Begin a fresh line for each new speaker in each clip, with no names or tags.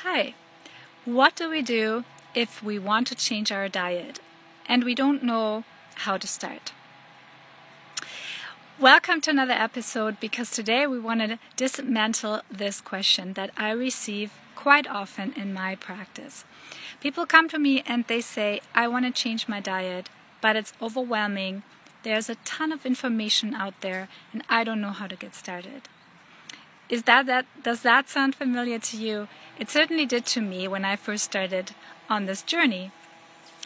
Hi, what do we do if we want to change our diet and we don't know how to start? Welcome to another episode, because today we want to dismantle this question that I receive quite often in my practice. People come to me and they say, I want to change my diet, but it's overwhelming. There's a ton of information out there and I don't know how to get started. Does that sound familiar to you? It certainly did to me when I first started on this journey.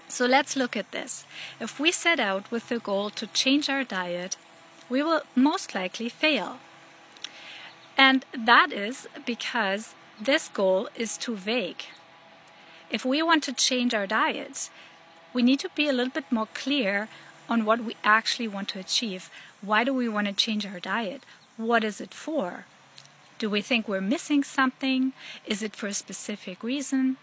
So let's look at this. If we set out with the goal to change our diet, we will most likely fail. And that is because this goal is too vague. If we want to change our diets, we need to be a little bit more clear on what we actually want to achieve. Why do we want to change our diet? What is it for? Do we think we're missing something? Is it for a specific reason?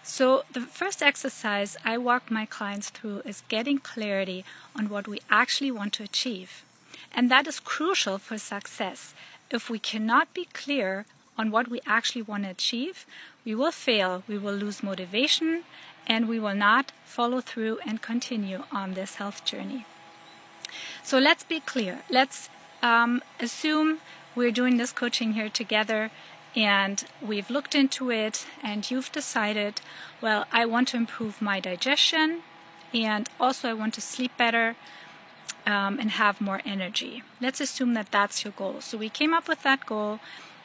So the first exercise I walk my clients through is getting clarity on what we actually want to achieve. And that is crucial for success. If we cannot be clear on what we actually want to achieve, we will fail, we will lose motivation, and we will not follow through and continue on this health journey. So let's be clear. Let's assume we're doing this coaching here together and we've looked into it and you've decided, well, I want to improve my digestion and also I want to sleep better and have more energy. Let's assume that that's your goal. So we came up with that goal.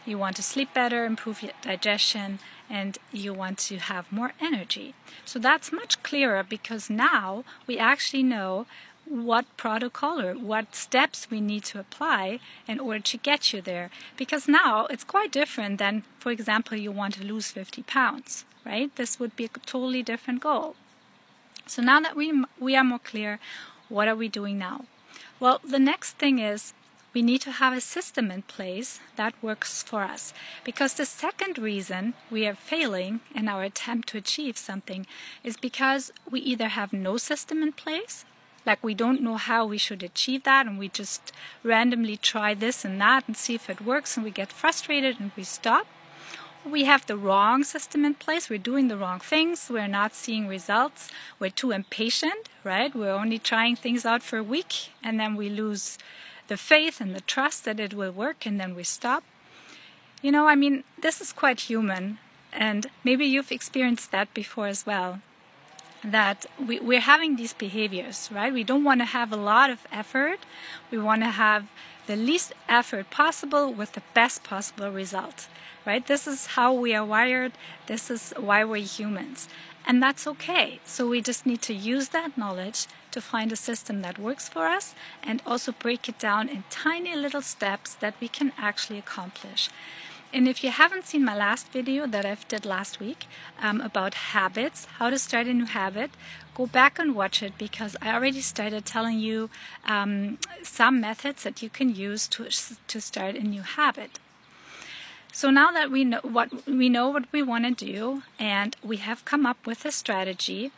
You want to sleep better, improve your digestion, and you want to have more energy. So that's much clearer because now we actually know what protocol or what steps we need to apply in order to get you there. Because now it's quite different than, for example, you want to lose 50 pounds, right? This would be a totally different goal. So now that we are more clear, what are we doing now? Well, the next thing is we need to have a system in place that works for us. Because the second reason we are failing in our attempt to achieve something is because we either have no system in place, like we don't know how we should achieve that and we just randomly try this and that and see if it works and we get frustrated and we stop. We have the wrong system in place, we're doing the wrong things, we're not seeing results, we're too impatient, right? We're only trying things out for a week and then we lose the faith and the trust that it will work and then we stop. You know, I mean, this is quite human and maybe you've experienced that before as well. That we're having these behaviors, right? We don't want to have a lot of effort. We want to have the least effort possible with the best possible result, right? This is how we are wired. This is why we're humans. And that's okay. So we just need to use that knowledge to find a system that works for us and also break it down in tiny little steps that we can actually accomplish. And if you haven't seen my last video that I did last week about habits, how to start a new habit, go back and watch it because I already started telling you some methods that you can use to start a new habit. So now that we know what we want to do and we have come up with a strategy,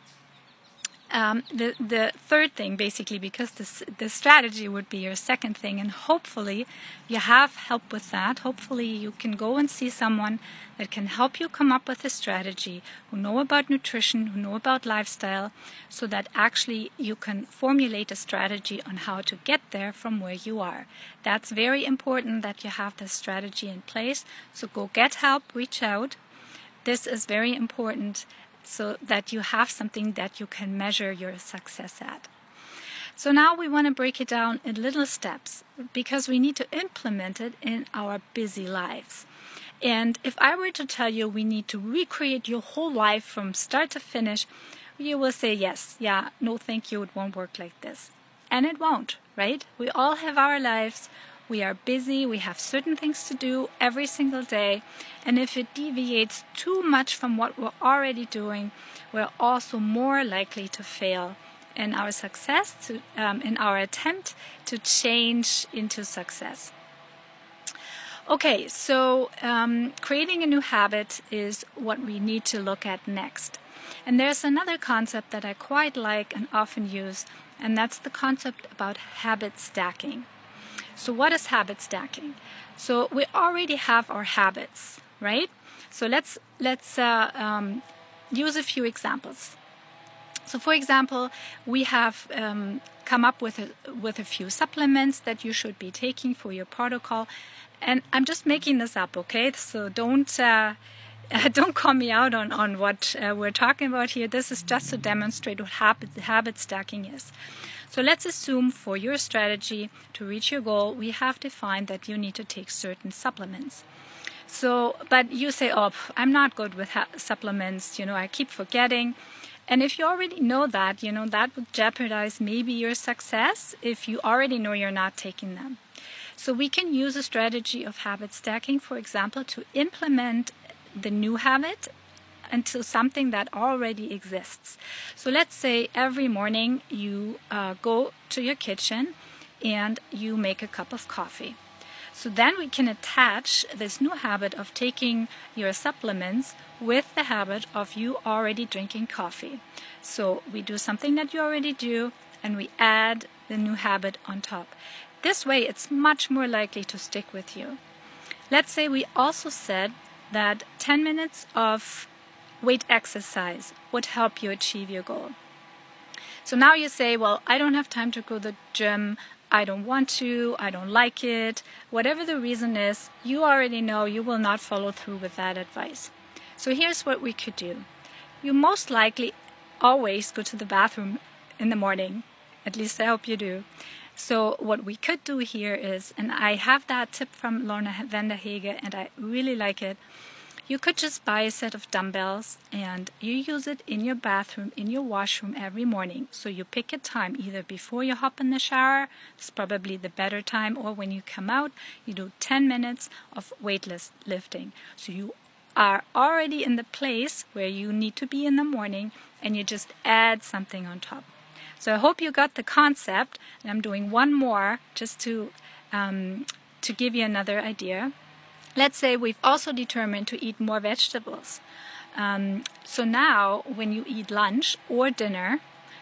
the third thing, basically, because the strategy would be your second thing, and hopefully you have help with that. Hopefully you can go and see someone that can help you come up with a strategy, who know about nutrition, who know about lifestyle, so that actually you can formulate a strategy on how to get there from where you are. That's very important that you have this strategy in place. So go get help, reach out. This is very important, so that you have something that you can measure your success at. So now we want to break it down in little steps because we need to implement it in our busy lives. And if I were to tell you we need to recreate your whole life from start to finish, you will say yes, yeah, no thank you, it won't work like this. And it won't, right? We all have our lives. We are busy, we have certain things to do every single day, and if it deviates too much from what we're already doing, we're also more likely to fail in our success, in our attempt to change into success. Okay, so creating a new habit is what we need to look at next. And there's another concept that I quite like and often use, and that's the concept about habit stacking. So what is habit stacking? So we already have our habits. right? So let's use a few examples. So for example, we have come up with a few supplements that you should be taking for your protocol. And I'm just making this up, okay? So don't call me out on what we're talking about here. This is just to demonstrate what habit stacking is. So let's assume for your strategy to reach your goal, we have defined that you need to take certain supplements. So, but you say, oh, I'm not good with supplements, I keep forgetting. And if you already know that, that would jeopardize maybe your success if you already know you're not taking them. So we can use a strategy of habit stacking, for example, to implement the new habit into something that already exists. So let's say every morning you go to your kitchen and you make a cup of coffee. So then we can attach this new habit of taking your supplements with the habit of you already drinking coffee. So we do something that you already do and we add the new habit on top. This way it's much more likely to stick with you. Let's say we also said that 10 minutes of weight exercise would help you achieve your goal. So now you say, well, I don't have time to go to the gym, I don't want to, I don't like it, whatever the reason is, you already know you will not follow through with that advice. So here's what we could do. You most likely always go to the bathroom in the morning, at least I hope you do. So what we could do here is, and I have that tip from Lorna van der Hege and I really like it, you could just buy a set of dumbbells and you use it in your bathroom, in your washroom every morning. So you pick a time, either before you hop in the shower, it's probably the better time, or when you come out, you do 10 minutes of weightless lifting. So you are already in the place where you need to be in the morning and you just add something on top. So I hope you got the concept, and I'm doing one more just to give you another idea. Let's say we've also determined to eat more vegetables. So now when you eat lunch or dinner,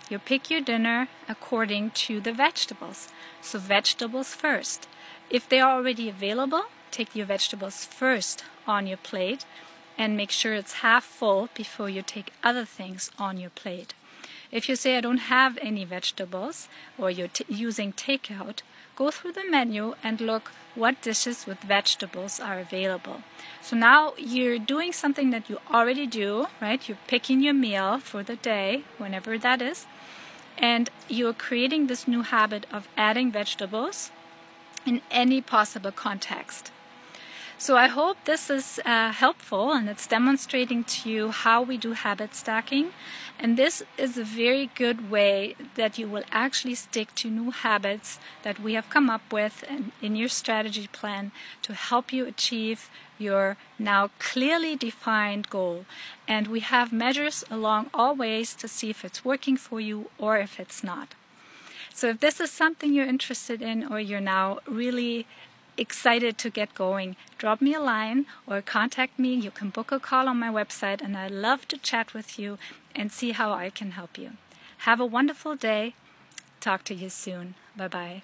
you pick your dinner according to the vegetables. So vegetables first. If they are already available, take your vegetables first on your plate and make sure it's half full before you take other things on your plate. If you say I don't have any vegetables or you're using takeout, go through the menu and look what dishes with vegetables are available. So now you're doing something that you already do, right? You're picking your meal for the day, whenever that is, and you're creating this new habit of adding vegetables in any possible context. So I hope this is helpful, and it's demonstrating to you how we do habit stacking. And this is a very good way that you will actually stick to new habits that we have come up with in your strategy plan to help you achieve your now clearly defined goal. And we have measures along all ways to see if it's working for you or if it's not. So if this is something you're interested in, or you're now really excited to get going, drop me a line or contact me. You can book a call on my website, and I'd love to chat with you and see how I can help you. Have a wonderful day. Talk to you soon. Bye-bye.